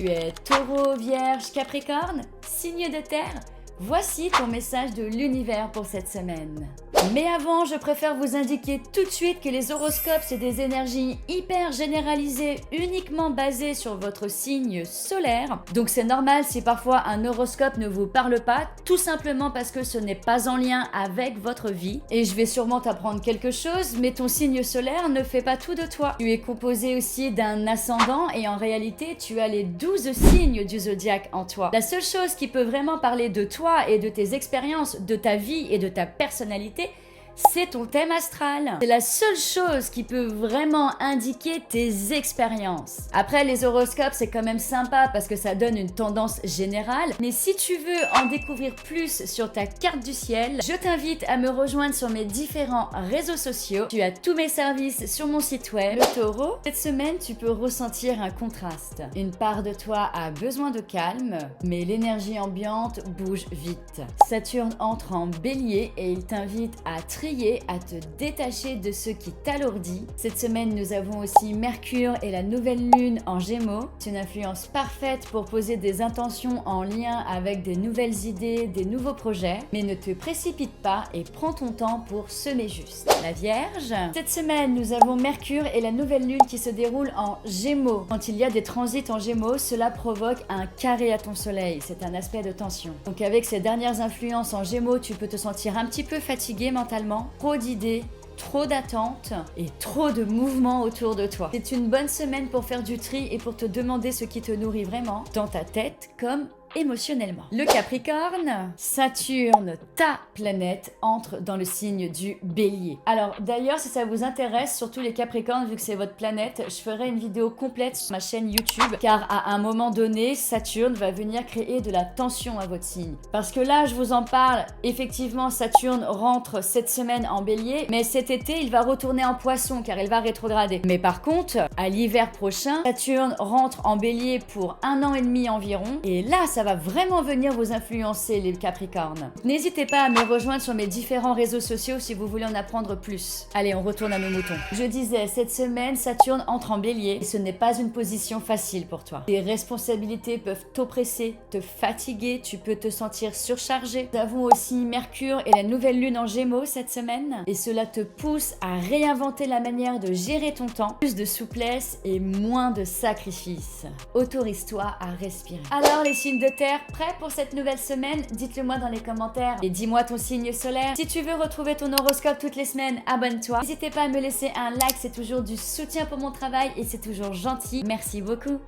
Tu es Taureau, Vierge, Capricorne, signe de terre. Voici ton message de l'univers pour cette semaine. Mais avant, je préfère vous indiquer tout de suite que les horoscopes, c'est des énergies hyper généralisées, uniquement basées sur votre signe solaire. Donc c'est normal si parfois un horoscope ne vous parle pas, tout simplement parce que ce n'est pas en lien avec votre vie. Et je vais sûrement t'apprendre quelque chose, mais ton signe solaire ne fait pas tout de toi. Tu es composé aussi d'un ascendant et en réalité, tu as les 12 signes du zodiaque en toi. La seule chose qui peut vraiment parler de toi et de tes expériences, de ta vie et de ta personnalité, c'est ton thème astral. C'est la seule chose qui peut vraiment indiquer tes expériences. Après, les horoscopes, c'est quand même sympa parce que ça donne une tendance générale. Mais si tu veux en découvrir plus sur ta carte du ciel, je t'invite à me rejoindre sur mes différents réseaux sociaux. Tu as tous mes services sur mon site web, le Taureau. Cette semaine, tu peux ressentir un contraste. Une part de toi a besoin de calme, mais l'énergie ambiante bouge vite. Saturne entre en bélier et il t'invite à trier, à te détacher de ce qui t'alourdit. Cette semaine, nous avons aussi Mercure et la nouvelle lune en Gémeaux. C'est une influence parfaite pour poser des intentions en lien avec des nouvelles idées, des nouveaux projets. Mais ne te précipite pas et prends ton temps pour semer juste. La Vierge. Cette semaine, nous avons Mercure et la nouvelle lune qui se déroule en Gémeaux. Quand il y a des transits en Gémeaux, cela provoque un carré à ton soleil. C'est un aspect de tension. Donc avec ces dernières influences en Gémeaux, tu peux te sentir un petit peu fatigué mentalement. Trop d'idées, trop d'attentes et trop de mouvements autour de toi. C'est une bonne semaine pour faire du tri et pour te demander ce qui te nourrit vraiment, dans ta tête comme émotionnellement. Le Capricorne, Saturne, ta planète, entre dans le signe du Bélier. Alors d'ailleurs, si ça vous intéresse, surtout les Capricornes, vu que c'est votre planète, je ferai une vidéo complète sur ma chaîne YouTube, car à un moment donné, Saturne va venir créer de la tension à votre signe. Parce que là, je vous en parle, effectivement, Saturne rentre cette semaine en Bélier, mais cet été, il va retourner en Poisson, car il va rétrograder. Mais par contre, à l'hiver prochain, Saturne rentre en Bélier pour 1 an et demi environ, et là, ça va vraiment venir vous influencer les Capricornes. N'hésitez pas à me rejoindre sur mes différents réseaux sociaux si vous voulez en apprendre plus. Allez, on retourne à nos moutons. Je disais, cette semaine, Saturne entre en Bélier et ce n'est pas une position facile pour toi. Tes responsabilités peuvent t'oppresser, te fatiguer, tu peux te sentir surchargé. Nous avons aussi Mercure et la nouvelle lune en Gémeaux cette semaine et cela te pousse à réinventer la manière de gérer ton temps, plus de souplesse et moins de sacrifices. Autorise-toi à respirer. Alors les signes de terre, prêt pour cette nouvelle semaine? Dites-le moi dans les commentaires et dis-moi ton signe solaire. Si tu veux retrouver ton horoscope toutes les semaines, abonne-toi. N'hésitez pas à me laisser un like, c'est toujours du soutien pour mon travail et c'est toujours gentil. Merci beaucoup.